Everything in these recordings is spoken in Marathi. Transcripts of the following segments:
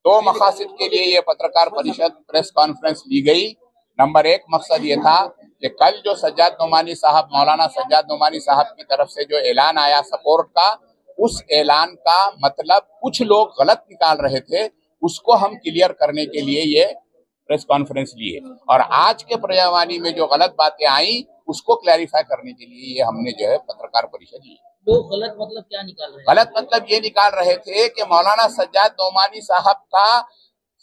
दो मकासद के लिए ये पत्रकार परिषद प्रेस कॉन्फ्रेंस ली गई। नंबर एक मकसद ये था कि कल जो सज्जाद नोमानी साहब, मौलाना सज्जाद नोमानी साहब की तरफ से जो ऐलान आया सपोर्ट का, उस ऐलान का मतलब कुछ लोग गलत निकाल रहे थे, उसको हम क्लियर करने के लिए ये प्रेस कॉन्फ्रेंस ली है। और आज के पर्यावानी में जो गलत बातें आई उसको क्लैरिफाई करने के लिए ये हमने जो है पत्रकार परिषद ली। तो गलत मतलब क्या निकाल रहे हैं? गलत मतलब ये निकाल रहे थे कि मौलाना सज्जाद नोमानी साहब का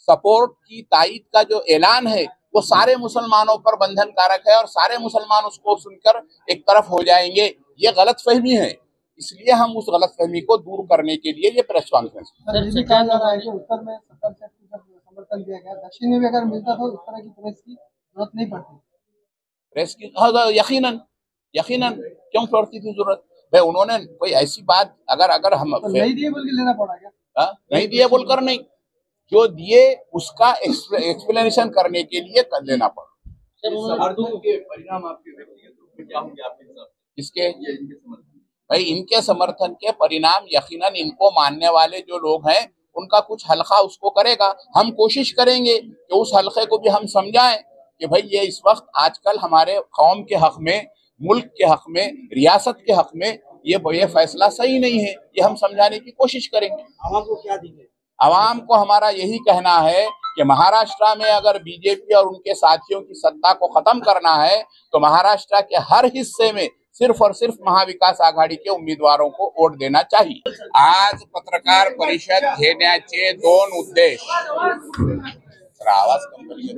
सपोर्ट की तायीद का जो ऐलान है वो सारे मुसलमानों पर बंधन कारक है और सारे मुसलमान उसको सुनकर एक तरफ हो जाएंगे। ये गलत फहमी है, इसलिए हम उस गलत फहमी को दूर करने के लिए ये प्रेस कॉन्फ्रेंस। उत्तर में 70% समर्थन दिया गया, दक्षिण में भी अगर मिलता तो इस तरह की प्रेस की जरूरत नहीं पड़ती। प्रेस की यकीनन यकीनन क्यों पड़ती थी जरूरत? भाई उन्होंने कोई ऐसी बात अगर हम तो नहीं दिए बोल के लेना पड़ा क्या? नहीं दिए बोलकर नहीं, जो दिए उसका एक्सप्लेनेशन करने के लिए कर लेना पड़ा। के परिणाम आपके व्यक्तिगत रूप में क्या होंगे आपके हिसाब से? इसके भाई इनके समर्थन के परिणाम यकीनन इनको मानने वाले जो लोग हैं उनका कुछ हल्का उसको करेगा। हम कोशिश करेंगे कि उस हल्के को भी हम समझाएं कि भाई ये इस वक्त आजकल हमारे कौम के हक में, मुल्क के हक में, रियासत के हक में ये फैसला सही नहीं है। ये हम समझाने की कोशिश करेंगे। आवाम को क्या देंगे? आवाम को हमारा यही कहना है कि महाराष्ट्र में अगर बीजेपी और उनके साथियों की सत्ता को खत्म करना है तो महाराष्ट्र के हर हिस्से में सिर्फ और सिर्फ महाविकास आघाडी के उम्मीदवारों को वोट देना चाहिए। आज पत्रकार परिषद घेण्याचे दोन उद्देश, आवाज कम करिए।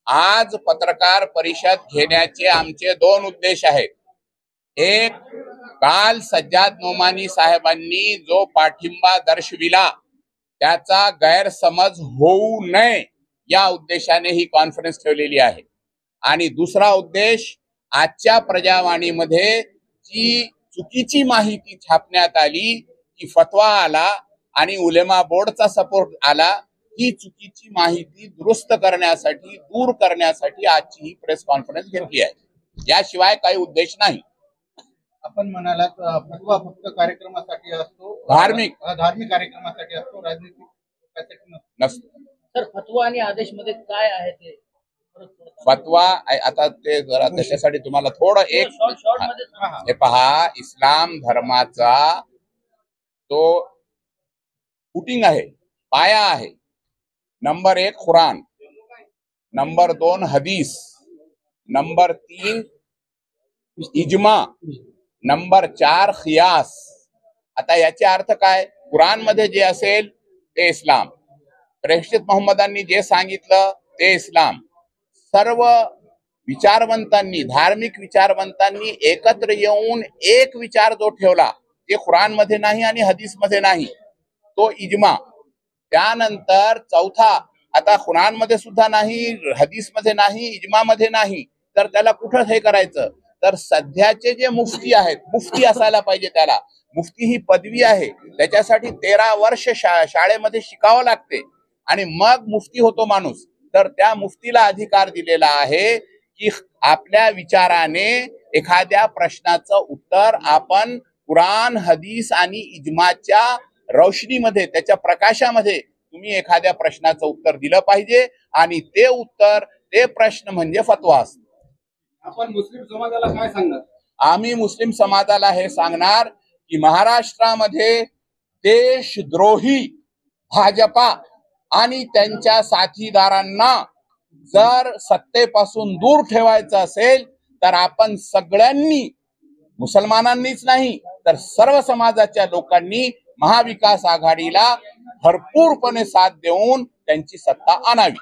आज पत्रकार परिषद घेण्याचे आमचे दोन उद्देश आहेत। एक, काल सज्जाद नोमानी साहेबांनी जो पाठिंबा दर्शविला त्याचा गैरसमज होऊ नये या उद्देशाने ही कॉन्फरन्स ठेवलेली आहे। आणि दुसरा उद्देश, आजच्या प्रजावाणीमध्ये जी चुकीची माहिती छापण्यात आली, की फतवा आला आणि उलेमा बोर्डचा सपोर्ट आला, ही चुकीची माहिती दुरुस्त करण्यासाठी, दूर करण्यासाठी आजची ही प्रेस कॉन्फरन्स घेतली आहे। याशिवाय काही उद्देश नाही। आपण म्हणालात फतवा फक्त कार्यक्रमासाठी असतो, धार्मिक कार्यक्रमासाठी असतो, राजनीतिक नसतो। सर, फतवा आणि आदेश मध्ये काय आहे ते? फतवा आता ते जरा त्याच्यासाठी तुम्हाला थोडं एक हे पहा, इस्लाम धर्माचा तो फुटिंग आहे, पाया आहे। नंबर 1 कुरान, नंबर 2 हदीस, नंबर 3 इजमा, नंबर 4 खियास। आता याचे अर्थ काय? कुरान मध्ये जे असेल ते इस्लाम, प्रेषित मोहम्मदांनी जे सांगितलं ते इस्लाम, सर्व विचारवंतांनी, धार्मिक विचारवंतांनी एकत्र येऊन एक विचार जो ठेवला ते कुरान मध्ये नाही आणि हदीस मध्ये नाही, तो इजमा। त्यानंतर चौथा, आता कुरान मध्ये सुद्धा नाही, हदीस मध्ये नाही, इजमा मध्ये नाही, तर त्याला कुठं हे करायचं? तर सध्याचे जे मुफ्ती आहेत, मुफ्ती असायला पाहिजे, त्याला मुफ्ती ही पदवी आहे, त्याच्यासाठी 13 वर्ष शाळेमध्ये शिकावं लागते आणि मग मुफ्ती होतो माणूस। तर त्या मुफ्तीला अधिकार दिलेला आहे की आपल्या विचाराने एखाद्या प्रश्नाचं उत्तर आपण कुरान, हदीस आणि इजमाच्या रोशनीमध्ये, त्याच्या प्रकाशामध्ये तुम्ही एखाद्या प्रश्नाचं उत्तर दिलं पाहिजे आणि ते उत्तर, ते प्रश्न म्हणजे फतवा असतो। आपण मुस्लिम समाजाला काय सांगणार? आम्ही मुस्लिम समाजाला हे सांगणार की महाराष्ट्रामध्ये देशद्रोही भाजपा आणि त्यांच्या साथीदारांना जर सत्तेपासून दूर ठेवायचं असेल तर आपण सगळ्यांनी, मुसलमानांनीच नाही तर सर्व समाजाच्या लोकांनी महाविकास आघाडीला भरपूरपणे साथ देऊन त्यांची सत्ता आणावी।